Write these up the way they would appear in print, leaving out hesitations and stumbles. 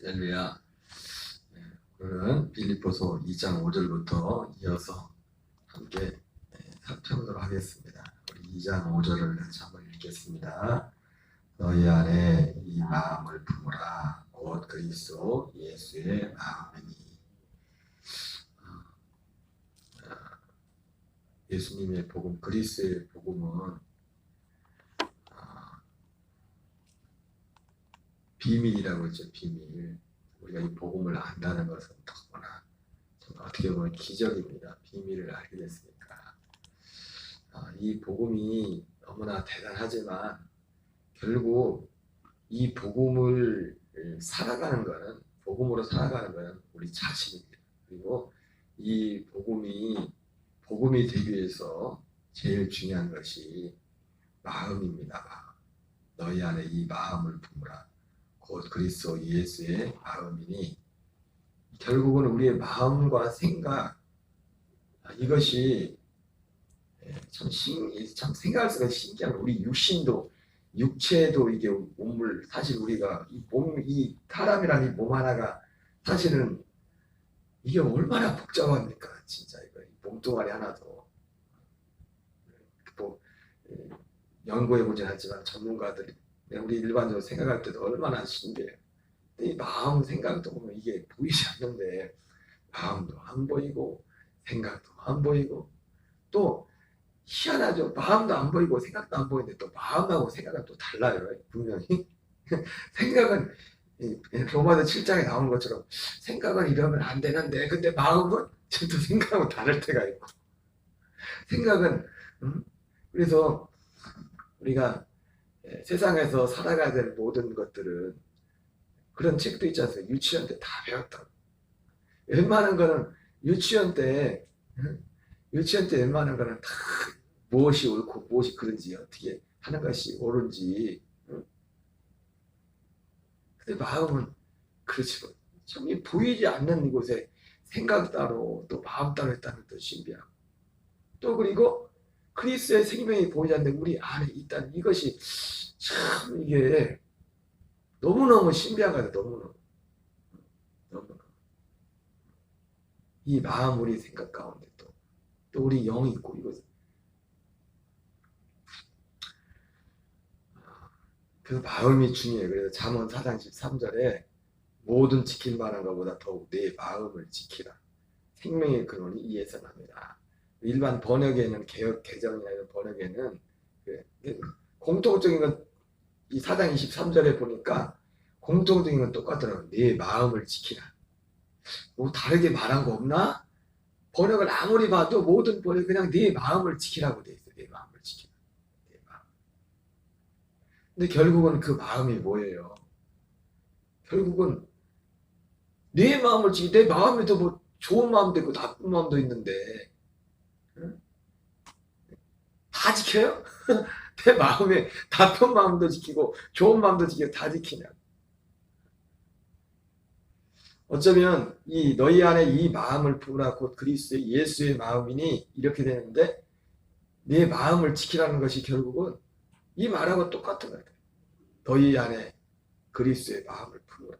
할렐루야. 오늘은 빌립보서 2장 5절부터 이어서 함께 살펴보도록 하겠습니다. 우리 2장 5절을 같이 한번 읽겠습니다. 너희 안에 이 마음을 품으라. 곧 그리스도 예수의 마음이니. 예수님의 복음, 그리스도의 복음은 비밀이라고 했죠. 비밀. 우리가 이 복음을 안다는 것은 더구나 어떻게 보면 기적입니다. 비밀을 알게 됐으니까. 이 복음이 너무나 대단하지만 결국 이 복음을 살아가는 것은, 복음으로 살아가는 것은 우리 자신입니다. 그리고 이 복음이 되기 위해서 제일 중요한 것이 마음입니다. 마음. 너희 안에 이 마음을 품으라. 곧 그리스도 예수의 마음이니. 결국은 우리의 마음과 생각, 이것이 참 생각할 수가 신기한, 우리 육체도 이게 몸을, 사실 우리가 이 사람이라는 이 몸 하나가 사실은 이게 얼마나 복잡합니까? 진짜 이거 몸뚱아리 하나도 뭐 연구해 보진 않지만 전문가들이 우리 일반적으로 생각할 때도 얼마나 신기해요. 이 마음 생각도 보면 이게 보이지 않는데 마음도 안 보이고 생각도 안 보이고, 또 희한하죠. 마음도 안 보이고 생각도 안 보이는데 또 마음하고 생각은 또 달라요. 분명히 생각은 로마서 7장에 나오는 것처럼 생각은 이러면 안 되는데, 근데 마음은 또 생각하고 다를 때가 있고. 생각은 그래서 우리가 세상에서 살아가야 될 모든 것들은, 그런 책도 있지 않습니까? 유치원 때 다 배웠다고. 웬만한 거는 유치원 때 웬만한 거는 다 무엇이 옳고 무엇이 그른지, 어떻게 하는 것이 옳은지. 근데 마음은 그렇지. 참 보이지 않는 이곳에 생각 따로 또 마음 따로 있다는 것도 신비하고, 또 그리고 그리스도의 생명이 보이지 않는데 우리 안에 있다는 이것이 참 이게 너무너무 신비한 거예요. 너무너무. 이 마음, 우리 생각 가운데 또 우리 영이 있고, 이것은 그 마음이 중요해요. 그래서 잠언 4장 13절에 모든 지킬 만한 것보다 더욱 내 마음을 지키라. 생명의 근원이 이에서 납니다. 일반 번역에는, 개혁 개정이나 이런 번역에는 공통적인 건 이 4장 23절에 보니까 공통적인 건 똑같더라고요. 내 마음을 지키라. 뭐 다르게 말한 거 없나? 번역을 아무리 봐도 모든 번역이 그냥 내 마음을 지키라고 돼 있어요. 내 마음을 지키라. 내 마음. 근데 결국은 그 마음이 뭐예요? 결국은 내 마음을 내 마음에도 뭐 좋은 마음도 있고 나쁜 마음도 있는데 다 지켜요? 내 마음에 나쁜 마음도 지키고 좋은 마음도 지키고 다 지키냐? 어쩌면 이 너희 안에 이 마음을 품으라. 곧 그리스도의 예수의 마음이니, 이렇게 되는데 내 마음을 지키라는 것이 결국은 이 말하고 똑같은 거예요. 너희 안에 그리스도의 마음을 품으라.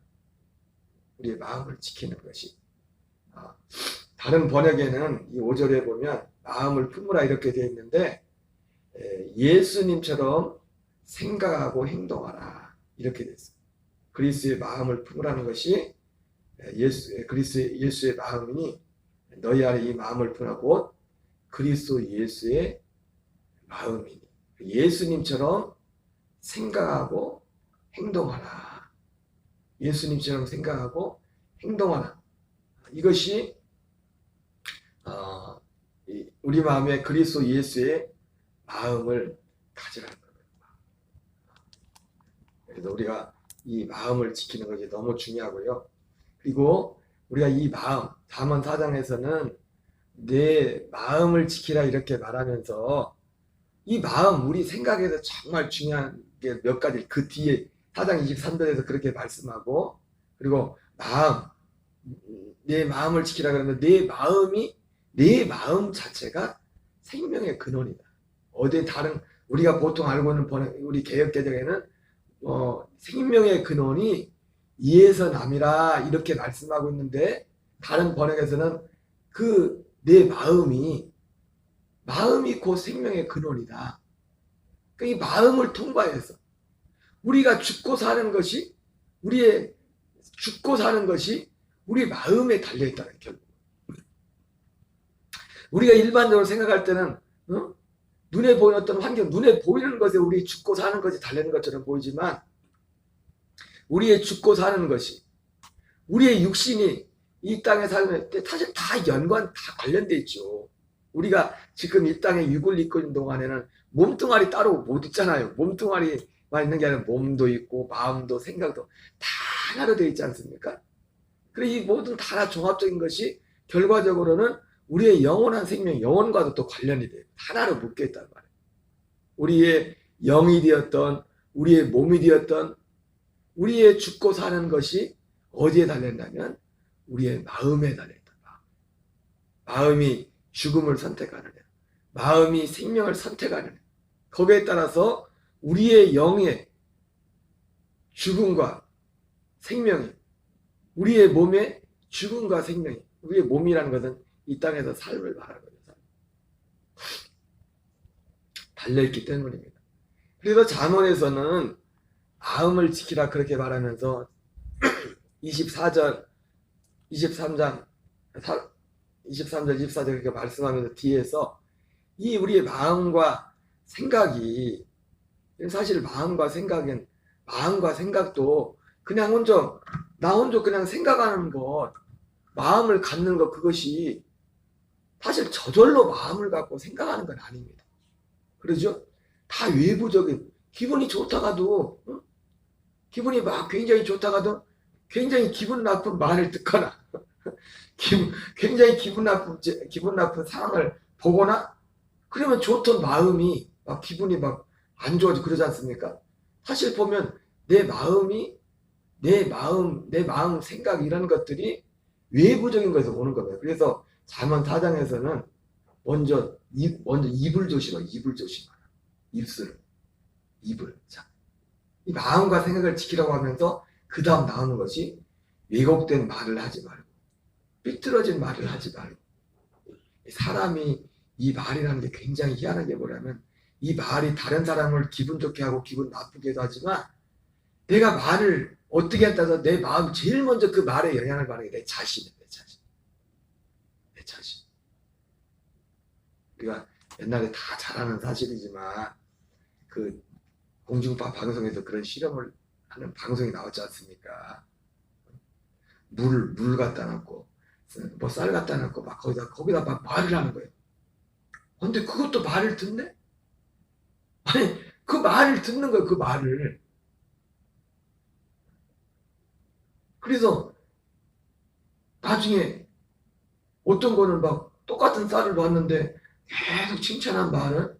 우리의 마음을 지키는 것이. 다른 번역에는 이 5절에 보면 마음을 품으라 이렇게 되어 있는데, 예수님처럼 생각하고 행동하라 이렇게 되어 있어요. 그리스도의 마음을 품으라는 것이 예수의 마음이니, 너희 안에 이 마음을 품으라. 곧 그리스도 예수의 마음이니, 예수님처럼 생각하고 행동하라. 예수님처럼 생각하고 행동하라. 이것이 우리 마음에 그리스도 예수의 마음을 가지라는 거예요. 그래서 우리가 이 마음을 지키는 것이 너무 중요하고요. 그리고 우리가 이 마음, 잠언 4장에서는 내 마음을 지키라 이렇게 말하면서, 이 마음, 우리 생각에서 정말 중요한 게 몇 가지, 그 뒤에 4장 23절에서 그렇게 말씀하고, 그리고 내 마음을 지키라 그러면 내 마음 자체가 생명의 근원이다. 어디 다른 우리가 보통 알고 있는 우리 개혁개정에는 생명의 근원이 이에서 남이라 이렇게 말씀하고 있는데 다른 번역에서는 그 내 마음이 곧 생명의 근원이다. 그러니까 이 마음을 통과해서 우리가 죽고 사는 것이 우리의 마음에 달려있다는 결국. 우리가 일반적으로 생각할 때는 눈에 보이는 어떤 환경, 눈에 보이는 것에 우리 죽고 사는 것이 달리는 것처럼 보이지만 우리의 죽고 사는 것이 우리의 육신이 이 땅에 살면 사실 다 관련돼 있죠. 우리가 지금 이 땅에 육을 입고 있는 동안에는 몸뚱아리 따로 못 있잖아요. 몸뚱아리만 있는 게 아니라 몸도 있고 마음도 생각도 다 하나로 되어 있지 않습니까? 그리고 이 모든 다 종합적인 것이 결과적으로는 우리의 영원한 생명, 영혼과도 또 관련이 돼요. 하나로 묶여 있단 말이에요. 우리의 영이 되었던, 우리의 몸이 되었던, 우리의 죽고 사는 것이 어디에 달렸냐면 우리의 마음에 달려있다. 마음이 죽음을 선택하느냐, 마음이 생명을 선택하느냐, 거기에 따라서 우리의 영의 죽음과 생명이, 우리의 몸의 죽음과 생명이, 우리의 몸이라는 것은 이 땅에서 삶을 말하는 거죠. 달려있기 때문입니다. 그래서 잠언에서는 마음을 지키라 그렇게 말하면서 23절 24절 그렇게 말씀하면서 뒤에서 이 우리의 마음과 생각이, 사실 마음과 생각도 그냥 나 혼자 그냥 생각하는 것, 마음을 갖는 것, 그것이 사실 저절로 마음을 갖고 생각하는 건 아닙니다. 그러죠? 다 외부적인, 기분이 좋다가도, 기분이 막 굉장히 좋다가도 굉장히 기분 나쁜 말을 듣거나 굉장히 기분 나쁜 상황을 보거나 그러면 좋던 마음이 막 기분이 막 안 좋아지고 그러지 않습니까? 사실 보면 내 마음 생각 이런 것들이 외부적인 것에서 오는 겁니다. 그래서 잠언 4장에서는 먼저 입을 조심하라. 입을. 자, 이 마음과 생각을 지키라고 하면서 그 다음 나오는 것이 왜곡된 말을 하지 말고, 삐뚤어진 말을 하지 말고. 사람이 이 말이라는 게 굉장히 희한한 게 뭐냐면 이 말이 다른 사람을 기분 좋게 하고 기분 나쁘게도 하지만 내가 말을 어떻게 한다서 내 마음 제일 먼저 그 말에 영향을 받는 게 내 자신이야. 내 자신. 우리가 옛날에 다 잘 아는 사실이지만 그 공중파 방송에서 그런 실험을 하는 방송이 나왔지 않습니까? 물 갖다 놓고 뭐 쌀 갖다 놓고 막 거기다 막 말을 하는 거예요. 근데 그것도 말을 듣네? 아니 그 말을 듣는 거예요. 그 말을. 그래서 나중에 어떤 거는 막 똑같은 쌀을 놨는데 계속 칭찬한 말은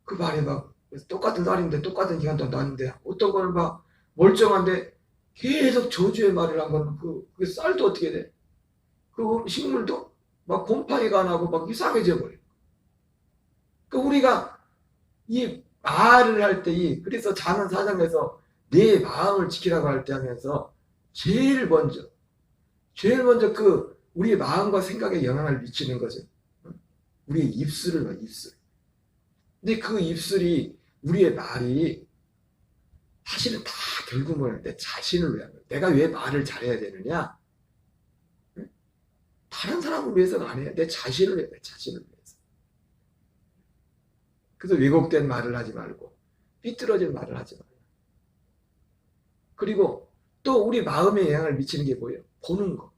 그 말이 막 똑같은 쌀인데 똑같은 기간 동안 놨는데 어떤 거는 막 멀쩡한데 계속 저주의 말을 한 거는 그 쌀도 어떻게 돼? 그 식물도 막 곰팡이가 나고 막 이상해져 버려. 그 우리가 이 말을 할 때 그래서 잠언 4장에서 내 마음을 지키라고 할 때 하면서 제일 먼저 그 우리의 마음과 생각에 영향을 미치는 거죠. 우리의 입술을 봐, 입술. 근데 그 입술이 우리의 말이 사실은 다 결국은 내 자신을 위한 거예요. 내가 왜 말을 잘해야 되느냐? 다른 사람을 위해서가 아니에요. 내 자신을 위해서. 그래서 왜곡된 말을 하지 말고 삐뚤어진 말을 하지 말고. 그리고 또 우리 마음에 영향을 미치는 게 뭐예요? 보는 거.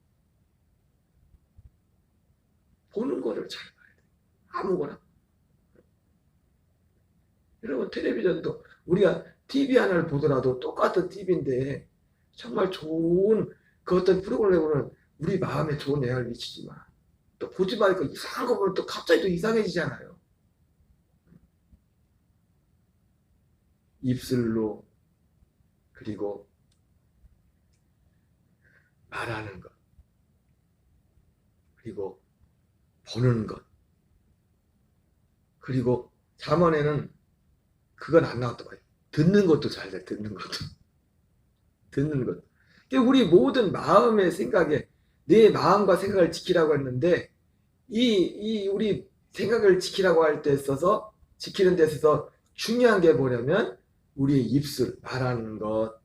보는 거를 잘 봐야 돼. 아무거나. 여러분 텔레비전도 우리가 TV 하나를 보더라도 똑같은 TV인데 정말 좋은 그 어떤 프로그램으로는 우리 마음에 좋은 영향을 미치지만 또 보지 말고 이상한 거 보면 또 갑자기 또 이상해지잖아요. 입술로 그리고 말하는 것 그리고 보는 것 그리고 잠언에는 그건 안 나왔더만 듣는 것도 잘 돼. 듣는 것. 우리 모든 마음의 생각에 내 마음과 생각을 지키라고 했는데 우리 생각을 지키라고 할 때 있어서 지키는 데 있어서 중요한 게 뭐냐면 우리의 입술, 말하는 것,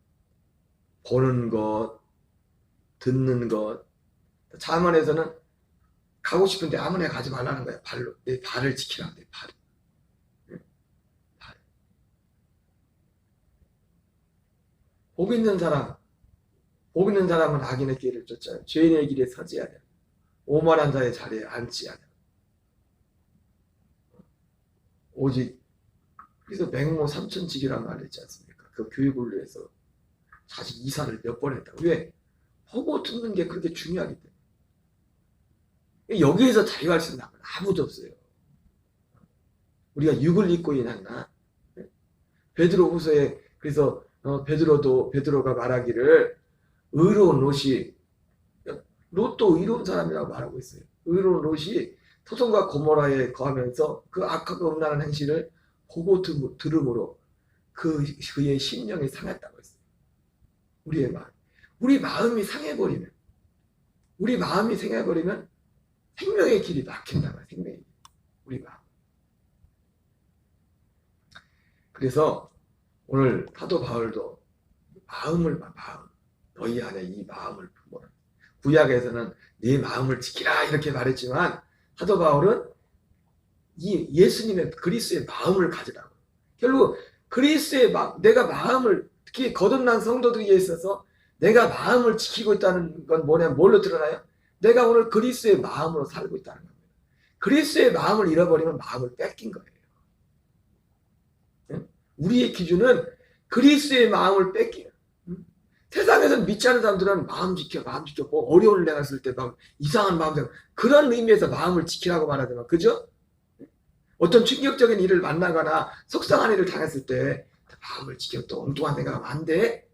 보는 것, 듣는 것. 잠언에서는 가고 싶은데 아무나 가지 말라는 거야. 발로. 내 발을 지키라는 거야. 발. 발. 복 있는 사람은 악인의 길을 쫓아요. 죄인의 길에 서지 않아. 오만한 자의 자리에 앉지 않아. 오직 그래서 맹모 삼천직이라는 말이 있지 않습니까? 그 교육을 위해서 자식 이사를 몇 번 했다. 왜? 보고 듣는 게 그렇게 중요하기 때문에. 여기에서 자유할 수 있는 아무도 없어요. 우리가 육을 입고 있나? 베드로 후서에 그래서 베드로가 말하기를 의로운 롯도 의로운 사람이라고 말하고 있어요. 의로운 롯이 소돔과 고모라에 거하면서 그 악하고 음란한 행실을 보고 들음으로 그의 심령이 상했다고 했어요. 우리 마음이 상해버리면 생명의 길이 막힌다고 해요. 생명의 길. 우리 마음. 그래서 오늘 사도 바울도 마음 너희 안에 이 마음을 품어라. 구약에서는 네 마음을 지키라 이렇게 말했지만 사도 바울은 이 예수님의 그리스도의 마음을 가지라고. 결국 그리스도의 내가 마음을 특히 거듭난 성도들에게 있어서 내가 마음을 지키고 있다는 건 뭐냐면 뭘로 드러나요? 내가 오늘 그리스도의 마음으로 살고 있다는 겁니다. 그리스도의 마음을 잃어버리면 마음을 뺏긴 거예요. 우리의 기준은 그리스도의 마음을 뺏기는. 세상에서 믿지 않는 사람들은 마음 지켜 뭐 어려움을 내갔을 때 막 이상한 마음 그런 의미에서 마음을 지키라고 말하지만 그죠? 어떤 충격적인 일을 만나거나 속상한 일을 당했을 때 마음을 지켜 또 엉뚱한 생각하면 안 돼.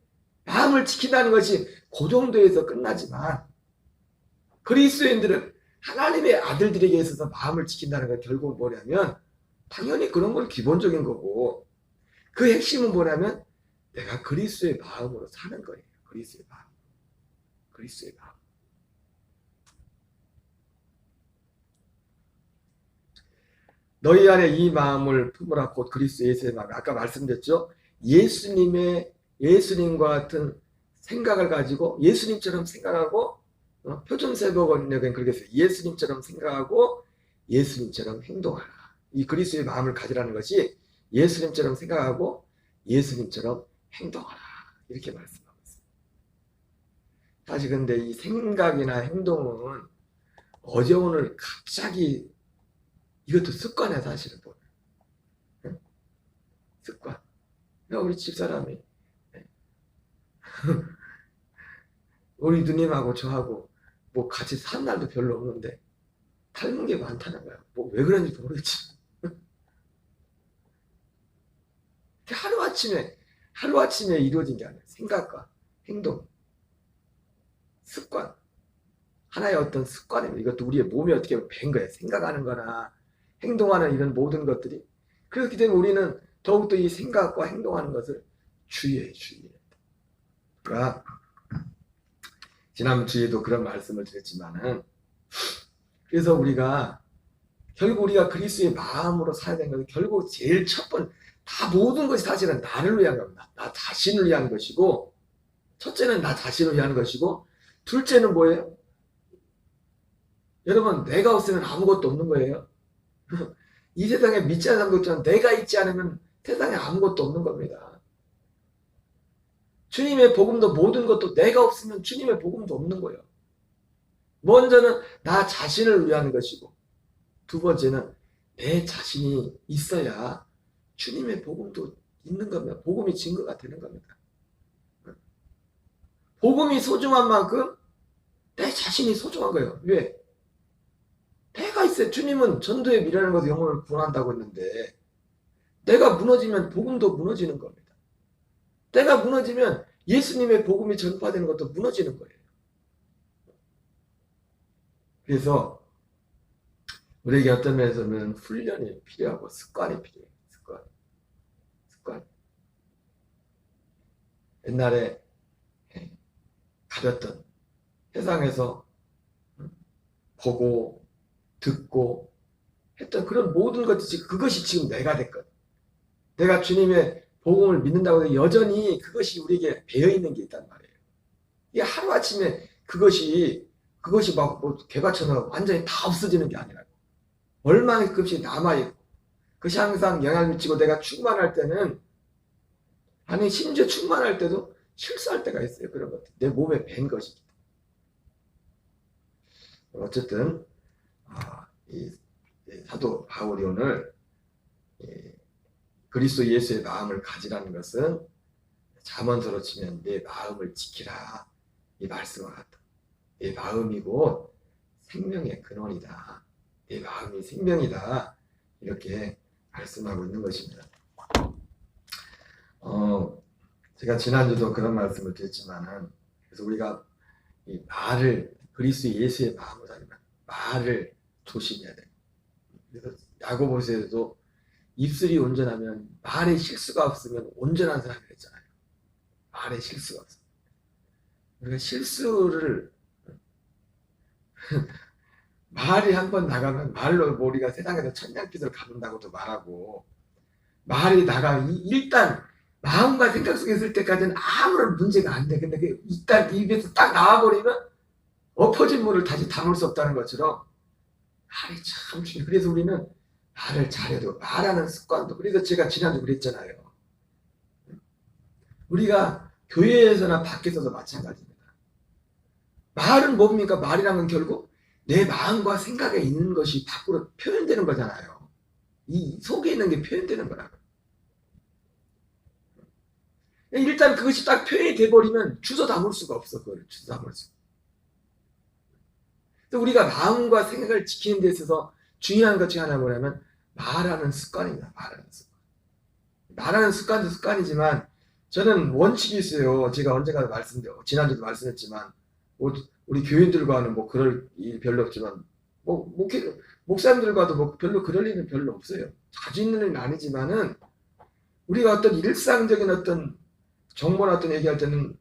마음을 지킨다는 것이 그 정도에서 끝나지만 그리스도인들은 하나님의 아들들에게 있어서 마음을 지킨다는 건 결국 뭐냐면 당연히 그런 건 기본적인 거고 그 핵심은 뭐냐면 내가 그리스도의 마음으로 사는 거예요. 그리스도의 마음. 너희 안에 이 마음을 품으라 곧 그리스도 예수의 마음. 아까 말씀드렸죠. 예수님과 같은 생각을 가지고 예수님처럼 생각하고 표준세법원역은 그렇게 했어요. 예수님처럼 생각하고 예수님처럼 행동하라. 이 그리스도의 마음을 가지라는 것이 예수님처럼 생각하고 예수님처럼 행동하라. 이렇게 말씀하고 있어요. 사실 근데 이 생각이나 행동은 어제 오늘 갑자기 이것도 습관이야 사실은 보면. 응? 습관. 우리 집사람이 우리 누님하고 저하고 뭐 같이 산 날도 별로 없는데 닮은 게 많다는 거야. 뭐 왜 그런지 모르겠지. 하루아침에 이루어진 게 아니야. 생각과 행동, 습관. 하나의 어떤 습관입니다. 이것도 우리의 몸이 어떻게 보면 배인 거예요. 생각하는 거나 행동하는 이런 모든 것들이. 그렇기 때문에 우리는 더욱더 이 생각과 행동하는 것을 주의해야 돼. 그러니까 지난 주에도 그런 말씀을 드렸지만은 그래서 결국 우리가 그리스도의 마음으로 살아야 되는 것은 결국 제일 첫 번째 다 모든 것이 사실은 나를 위한 겁니다. 나 자신을 위한 것이고 첫째는 나 자신을 위한 것이고 둘째는 뭐예요? 여러분 내가 없으면 아무것도 없는 거예요. 이 세상에 믿지 않는 것처럼 내가 있지 않으면 세상에 아무것도 없는 겁니다. 주님의 복음도 모든 것도 내가 없으면 주님의 복음도 없는 거예요. 먼저는 나 자신을 위한 것이고 두 번째는 내 자신이 있어야 주님의 복음도 있는 겁니다. 복음이 증거가 되는 겁니다. 복음이 소중한 만큼 내 자신이 소중한 거예요. 왜? 내가 있어요. 주님은 전도의 미라는 것을 영혼을 구원한다고 했는데 내가 무너지면 복음도 무너지는 겁니다. 내가 무너지면 예수님의 복음이 전파되는 것도 무너지는 거예요. 그래서 우리에게 어떤 면에서는 훈련이 필요하고 습관이 필요해요. 습관. 옛날에 가졌던 세상에서 보고 듣고 했던 그런 모든 것들이 그것이 지금 내가 됐거든. 내가 주님의 복음을 믿는다고 해서 여전히 그것이 우리에게 배어있는 게 있단 말이에요. 이게 하루아침에 그것이 막 뭐 개과천으로 완전히 다 없어지는 게 아니라고. 얼마만큼씩 남아있고 그것이 항상 영향을 미치고 내가 충만할 때는 아니 심지어 충만할 때도 실수할 때가 있어요. 그런 것들. 내 몸에 밴 것이기 때문에. 어쨌든 이 사도 바울이 오늘 그리스도 예수의 마음을 가지라는 것은 잠언서로 치면 내 마음을 지키라 이 말씀과 같다. 내 마음이 곧 생명의 근원이다. 내 마음이 생명이다. 이렇게 말씀하고 있는 것입니다. 제가 지난주도 그런 말씀을 드렸지만은 그래서 우리가 이 말을 그리스도 예수의 마음으로 하면 말을 조심해야 돼요. 그래서 야고보서에도 입술이 온전하면 말에 실수가 없으면 온전한 사람이 됐잖아요. 말에 실수가 없어. 우리가 실수를 말이 한번 나가면 말로 우리가 세상에서 천냥빚을 갚는다고도 말하고 말이 나가면 일단 마음과 생각 속에 있을 때까지는 아무런 문제가 안 돼. 근데 일단 입에서 딱 나와버리면 엎어진 물을 다시 담을 수 없다는 것처럼 말이 참 중요해요. 그래서 우리는 말을 잘해도 말하는 습관도 그래서 제가 지난주 그랬잖아요. 우리가 교회에서나 밖에서도 마찬가지입니다. 말은 뭡니까? 말이란 건 결국 내 마음과 생각에 있는 것이 밖으로 표현되는 거잖아요. 이 속에 있는 게 표현되는 거라고. 일단 그것이 딱 표현이 돼버리면 주워 담을 수가 없어. 그걸 주워 담을 수가. 그래서 우리가 마음과 생각을 지키는 데 있어서 중요한 것 중에 하나가 뭐냐면 말하는 습관입니다. 말하는 습관. 말하는 습관도 습관이지만 저는 원칙이 있어요. 제가 언젠가 지난주도 말씀했지만 우리 교인들과는 뭐 그럴 일 별로 없지만 목사님들과도 뭐 별로 그럴 일은 별로 없어요. 자주 있는 일은 아니지만은 우리가 어떤 일상적인 어떤 정보나 어떤 얘기할 때는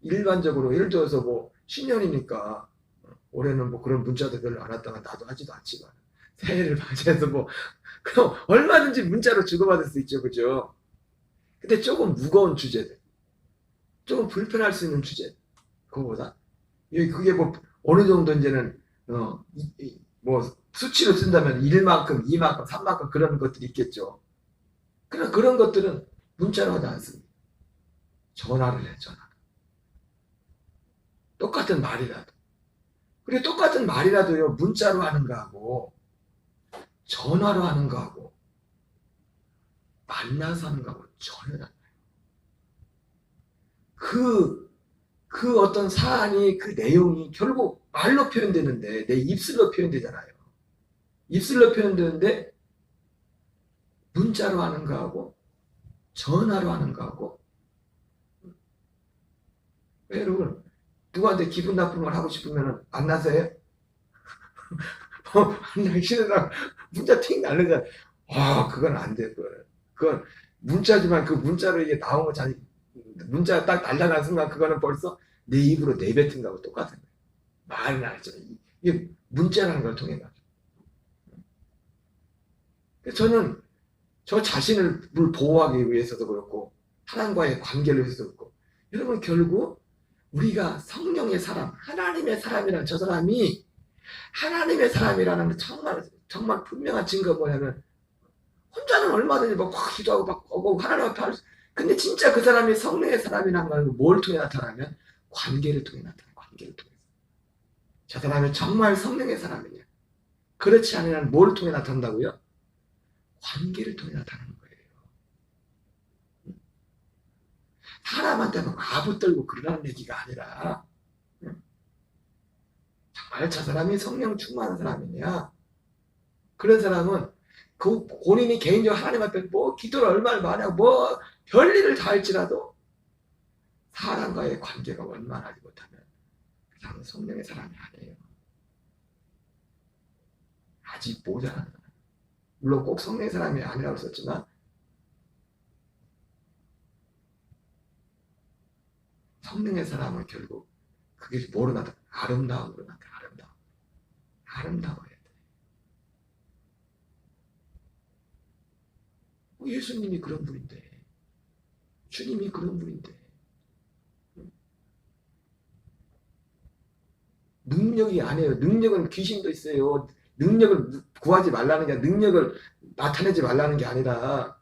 일반적으로 예를 들어서 뭐 신년이니까 올해는 뭐 그런 문자도 별로 안 왔다가 나도 하지도 않지만 새해를 맞이해서 뭐 그럼 얼마든지 문자로 주고받을 수 있죠, 그죠? 근데 조금 무거운 주제들, 조금 불편할 수 있는 주제, 그거보다 그게 뭐 어느 정도 이제는 뭐 수치로 쓴다면 1만큼, 2만큼, 3만큼 그런 것들이 있겠죠. 그런 것들은 문자로 하지 않습니다. 전화를 해, 전화. 똑같은 말이라도. 그리고 똑같은 말이라도요, 문자로 하는 거하고, 전화로 하는 거하고, 만나서 하는 거하고 전혀 달라요. 그 어떤 사안이, 그 내용이 결국 말로 표현되는데, 내 입술로 표현되잖아요. 입술로 표현되는데, 문자로 하는 거하고, 전화로 하는 거하고, 여러분, 누구한테 기분 나쁜 걸 하고 싶으면 만나서 해? 만나기 싫으라고 문자 팅 날리잖아. 그건 안 돼. 그건 문자지만 그 문자로 이게 나온 거 문자 딱 날라가는 순간 그거는 벌써 내 입으로 내뱉은 거하고 똑같은 거예요. 말이 나왔잖아요. 이게 문자라는 걸 통해 가지고. 저는 저 자신을 보호하기 위해서도 그렇고 하나님과의 관계를 위해서도 그렇고 여러분 결국 우리가 성령의 사람, 하나님의 사람이라는 저 사람이 하나님의 사람이라는 정말 분명한 증거가 뭐냐면 혼자는 얼마든지 막 기도하고 막 하나님 앞에 근데 진짜 그 사람이 성령의 사람이란 말은 뭘 통해 나타나면 관계를 통해 나타나요. 관계를 통해서. 저 사람이 정말 성령의 사람이냐. 그렇지 않으면 뭘 통해 나타난다고요? 관계를 통해 나타나는 거예요. 사람한테 막 아부 떨고 그러라는 얘기가 아니라 정말 저 사람이 성령 충만한 사람이냐. 그런 사람은 그 본인이 개인적으로 하나님 앞에 뭐 기도를 얼마나 많이 하고 뭐 별일을 다 할지라도 사람과의 관계가 원만하지 못하면 그 사람은 성령의 사람이 아니에요. 아직 모자란 사람. 물론 꼭 성령의 사람이 아니라고 썼지만 성령의 사람은 결국 그게 뭐로 나타나? 아름다움으로 나타나. 아름다워야 돼. 예수님이 그런 분인데, 주님이 그런 분인데, 능력이 아니에요. 능력은 귀신도 있어요. 능력을 구하지 말라는 게, 능력을 나타내지 말라는 게 아니라,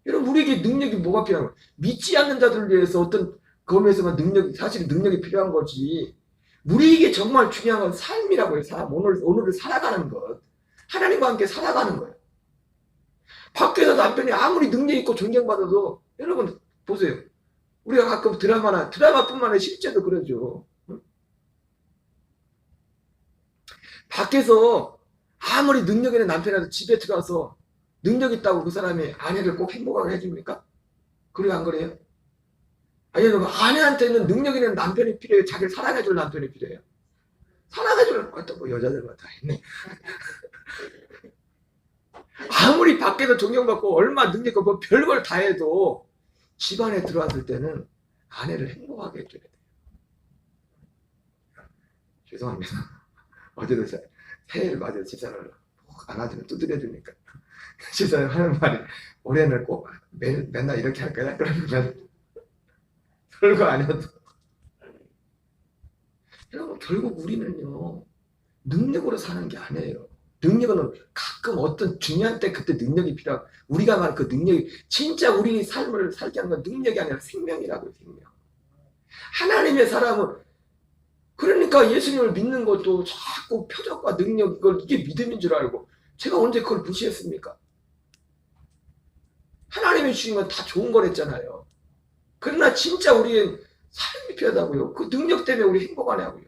여러분, 우리에게 능력이 뭐가 필요한 거예요? 믿지 않는 자들을 위해서 어떤 검에서만 사실 능력이 필요한 거지. 우리에게 정말 중요한 건 삶이라고요. 오늘을 살아가는 것. 하나님과 함께 살아가는 거예요. 밖에서 남편이 아무리 능력 있고 존경받아도, 여러분, 보세요. 우리가 가끔 드라마뿐만 아니라 실제도 그러죠. 밖에서 아무리 능력 있는 남편이라도 집에 들어와서 능력 있다고 그 사람이 아내를 꼭 행복하게 해줍니까? 그래요, 안 그래요? 아니면 아내한테는 능력 있는 남편이 필요해요? 자기를 사랑해줄 남편이 필요해요? 사랑해줄 것도 뭐 여자들만 다 있네. 아무리 밖에서 존경받고 얼마 능력 있고 뭐 별걸 다 해도 집안에 들어왔을 때는 아내를 행복하게 해줘야 돼요. 죄송합니다. 어제도 새해를 맞아서 집사람을 안아주면 두드려주니까 집사람 하는 말이 올해는 꼭 맨날 이렇게 할 거야? 그러면 별거 아니어도 여러분 결국 우리는요 능력으로 사는 게 아니에요. 능력은 가끔 어떤 중요한 때 그때 능력이 필요하고 우리가 말한 그 능력이 진짜 우리 삶을 살게 하는 건 능력이 아니라 생명이라고요. 생명. 하나님의 사람은 그러니까 예수님을 믿는 것도 자꾸 표적과 능력 이게 믿음인 줄 알고 제가 언제 그걸 무시했습니까? 하나님이 주신 건 다 좋은 거랬잖아요. 그러나 진짜 우리의 삶이 필요하다고요. 그 능력 때문에 우리 행복 안 하고요.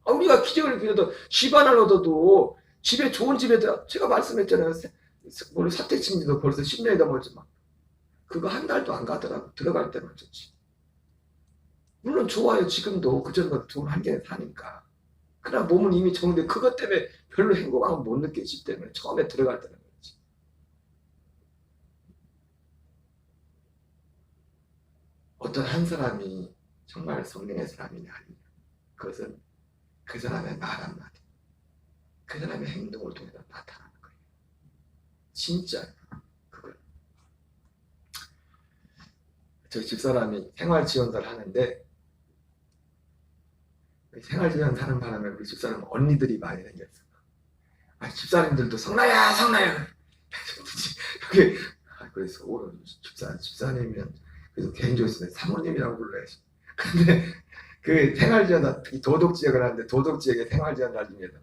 우리가 기적을 빌어도 집 하나를 얻어도 집에 좋은 집에 제가 말씀했잖아요. 사택 친지도 벌써 10년이 넘었지만 그거 한 달도 안 가더라고. 들어갈 때만 좋지. 물론 좋아요. 지금도 그전보다 돈 한 개에 사니까. 그러나 몸은 이미 적은데 그것 때문에 별로 행복함을 못 느끼기 때문에 처음에 들어갈 때는 그렇지. 어떤 한 사람이 정말 성령의 사람이냐 아니냐. 그것은 그 사람의 말 한마디, 그 사람의 행동을 통해서 나타나는 거예요. 진짜 그걸. 저희 집사람이 생활지원사를 하는데 생활지원 사는 바람에 우리 집사람 언니들이 많이 생겼어. 집사님들도 성나야. 그래서 집사님이면 그래서 개인적으로 사모님이라고 불러야지. 근데 그 생활지원사 도덕지역을 하는데 도덕지역의 생활지원사 중에서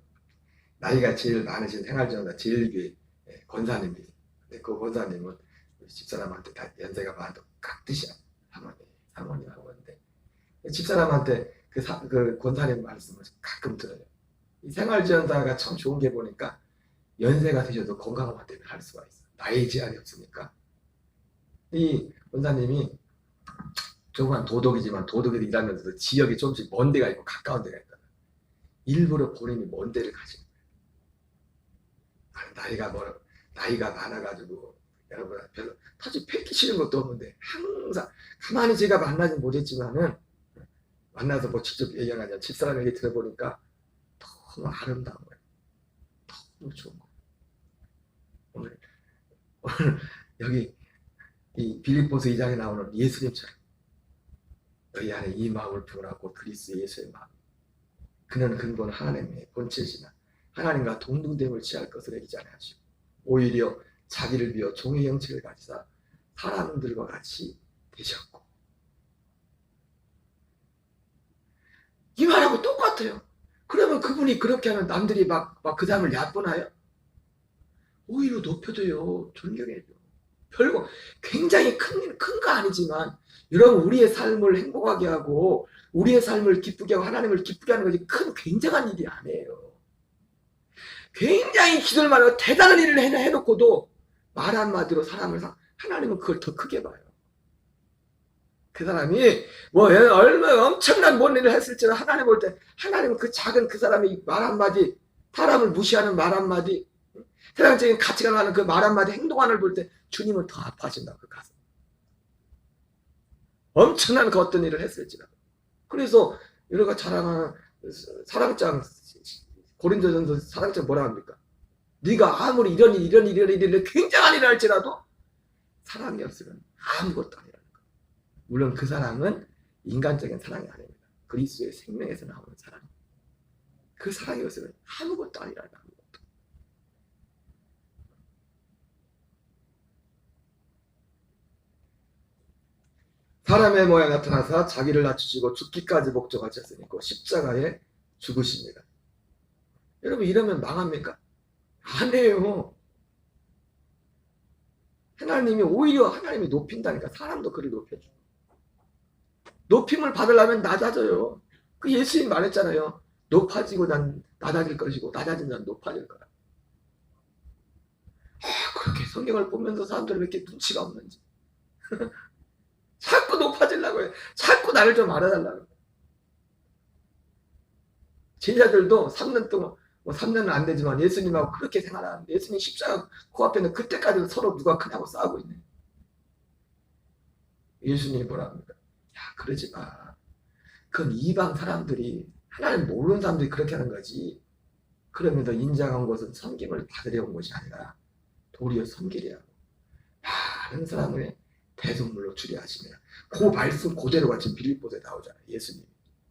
나이가 제일 많으신 생활지원사 제일교회 권사님이세요. 근데 그 권사님은 우리 집사람한테 다 연세가 많아도 각듯이야. 사모님하고 하는데 집사람한테 그 권사님 말씀을 가끔 들어요. 이 생활지원사가 참 좋은 게 보니까 연세가 드셔도 건강한 때문에 할 수가 있어. 나이 제한이 없으니까. 이 권사님이 조그만 도덕이지만 도덕에도 일하면서도 지역이 조금씩 먼 데가 있고 가까운 데가 있거든. 일부러 본인이 먼 데를 가시는 거예요. 나이가 많아가지고 여러분 별로 사실 뺏기시는 것도 없는데 항상 가만히 제가 만나진 못했지만은 만나서 뭐 직접 얘기하냐 집사람 얘기 들어보니까 너무 아름다운 거예요. 너무 좋은 거예요. 오늘 여기 이 빌립보서 2장에 나오는 예수님처럼 너희 안에 이 마음을 품으라고 그리스도 예수의 마음. 그는 근본 하나님의 본체시나 하나님과 동등됨을 취할 것을 여기지 아니하시고 오히려 자기를 비워 종의 형체를 가지사 사람들과 같이 되셨고 이 말하고 똑같아요. 그러면 그분이 그렇게 하면 남들이 막 그 사람을 얕보나요? 오히려 높여줘요. 존경해줘. 별거 굉장히 큰 거 아니지만 여러분 우리의 삶을 행복하게 하고 우리의 삶을 기쁘게 하고 하나님을 기쁘게 하는 것이 굉장한 일이 아니에요. 굉장히 기도를 많이 하고 대단한 일을 해놓고도 말 한마디로 하나님은 그걸 더 크게 봐요. 그 사람이 뭐 얼마나 엄청난 뭔 일을 했을지는 하나님 볼 때 하나님은 그 작은 그 사람이 말 한마디 사람을 무시하는 말 한마디 세상적인 가치가 나는 그 말 한마디 행동하는 걸 볼 때 주님은 더 아파하신다. 그 가슴 엄청난 그 어떤 일을 했을지라도 그래서 우리가 자랑하는 사랑장, 고린도전서 사랑장 뭐라 합니까? 네가 아무리 이런 일 굉장한 일을 할지라도 사랑이 없으면 아무것도 아니라는 거예요. 물론 그 사랑은 인간적인 사랑이 아닙니다. 그리스도의 생명에서 나오는 사랑. 그 사랑이 없으면 아무것도 아니라는 거예요. 아무것도. 사람의 모양에 나타나서 자기를 낮추시고 죽기까지 목적하셨으니 십자가에 죽으십니다. 여러분 이러면 망합니까? 아니에요. 하나님이 오히려 하나님이 높인다니까. 사람도 그를 높여줘. 높임을 받으려면 낮아져요. 그 예수님 말했잖아요. 높아지고 난 낮아질 것이고 낮아진 난 높아질 거라. 그렇게 성경을 보면서 사람들은 왜 이렇게 눈치가 없는지. 자꾸 높아지려고 해요. 자꾸 나를 좀 알아달라고. 제자들도 3년 동안, 3년은 안 되지만 예수님하고 그렇게 생활하는데 예수님 십자가 코앞에는 그때까지도 서로 누가 크냐고 싸우고 있네. 예수님이 뭐라 합니까? 야, 그러지 마. 그건 이방 사람들이, 하나님 모르는 사람들이 그렇게 하는 거지. 그러면서 인정한 것은 섬김을 받으려 온 것이 아니라 도리어 섬기려 하고 많은 사람을 대속물로 주리하시며 그 말씀 그대로가 지금 빌립보서에 나오잖아요.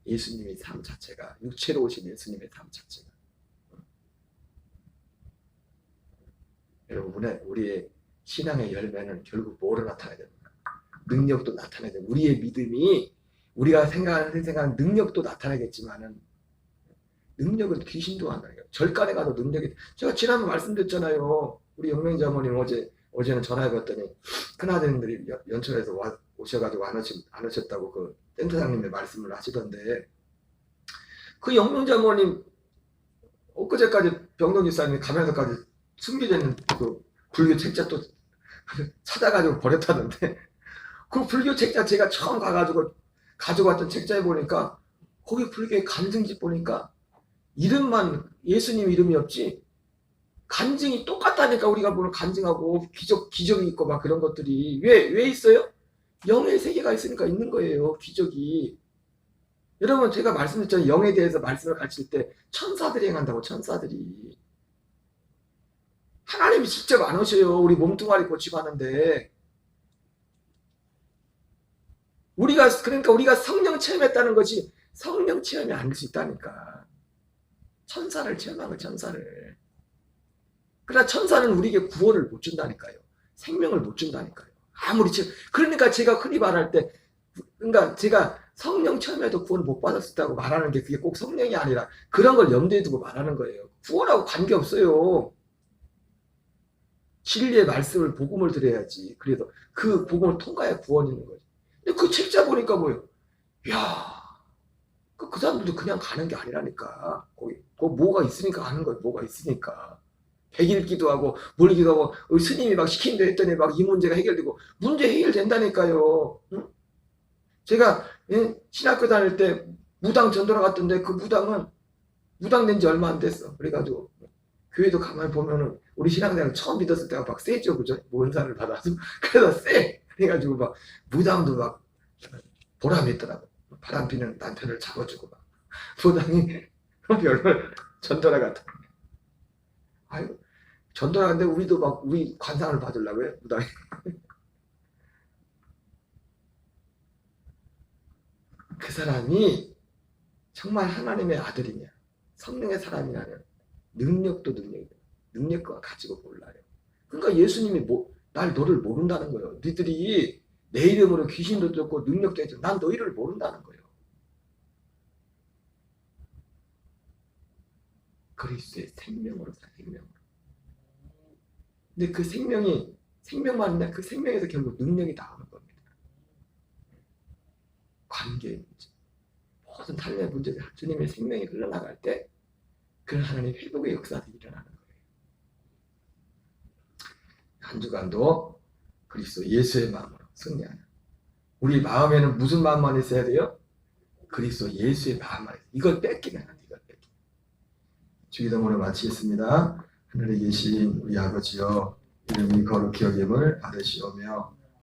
예수님의 삶 자체가, 육체로 오신 예수님의 삶 자체가. 여러분, 우리의 신앙의 열매는 결국 뭐로 나타나야 됩니까? 능력도 나타나야 돼요. 우리의 믿음이 우리가 생각하는 능력도 나타나겠지만은 능력은 귀신도 안 나요. 절간에 가도 능력이. 제가 지난번 말씀드렸잖아요. 우리 영명자모님 어제는 전화해봤더니 큰아드님들이 연천에서 오셔가지고 안 오셨다고 그 센터장님의 말씀을 하시던데, 그 영명자모님 엊그제까지 병동집사님이 가면서까지 숨겨져 있는 그 불교 책자 또 찾아가지고 버렸다던데, 그 불교 책자 제가 처음 가져왔던 책자에 보니까 거기 불교의 간증집 보니까 이름만 예수님 이름이 없지 간증이 똑같다니까. 우리가 보는 간증하고 기적이 있고 막 그런 것들이 왜 있어요? 영의 세계가 있으니까 있는 거예요. 기적이. 여러분 제가 말씀드렸잖아요. 영에 대해서 말씀을 가르칠 때 천사들이 행한다고. 천사들이. 하나님이 직접 안 오셔요. 우리 몸뚱아리 고치고 하는데. 그러니까 우리가 성령 체험했다는 것이 성령 체험이 아닐 수 있다니까. 천사를 체험한 거, 천사를. 그러나 천사는 우리에게 구원을 못 준다니까요. 생명을 못 준다니까요. 그러니까 제가 흔히 말할 때, 그러니까 제가 성령 체험에도 구원을 못 받았다고 말하는 게 그게 꼭 성령이 아니라 그런 걸 염두에 두고 말하는 거예요. 구원하고 관계없어요. 진리의 말씀을, 복음을 들어야지. 그래서 그 복음을 통과해야 구원이 있는 거죠. 근데 그 책자 보니까 뭐예요? 야, 그 사람들도 그냥 가는 게 아니라니까. 거기 뭐가 있으니까 가는 거예요. 뭐가 있으니까. 100일 기도하고 뭘 기도하고 스님이 막 시킨 대 했더니 막 이 문제가 해결되고. 문제 해결된다니까요. 응? 제가 신학교 다닐 때 무당 전도를 갔던데 그 무당된 지 얼마 안 됐어. 그래가지고 교회도 가만히 보면은 우리 신앙생활 처음 믿었을 때가 막 세죠. 그죠? 은사를 받아서. 그래서 세. 그래가지고 막 무당도 막 보람이 있더라고. 바람 피는 남편을 잡아주고 막. 무당이 별걸 전도를 갔다. 아이고, 전도를 갔는데 우리도 막 우리 관상을 받으려고 해. 무당이. 그 사람이 정말 하나님의 아들이냐, 성령의 사람이냐는 능력도 능력과 가지고 몰라요. 그러니까 예수님이 너를 모른다는 거예요. 너희들이 내 이름으로 귀신도 쫓고 능력도 해줘. 난 너희를 모른다는 거예요. 그리스도의 생명으로 살, 생명으로. 근데 그 생명만 있나? 그 생명에서 결국 능력이 나오는 겁니다. 관계의 문제. 모든 삶의 문제들, 주님의 생명이 흘러나갈 때 그런 하나님 회복의 역사들이 일어나는 거예요. 한 주간도 그리스도 예수의 마음으로 승리하는. 우리 마음에는 무슨 마음만 있어야 돼요? 그리스도 예수의 마음만 있어요. 이걸 뺏기면 안 돼요. 이걸 뺏기면. 주기도문을 마치겠습니다. 하늘에 계신 우리 아버지여, 이름이 거룩히 여김을 받으시오며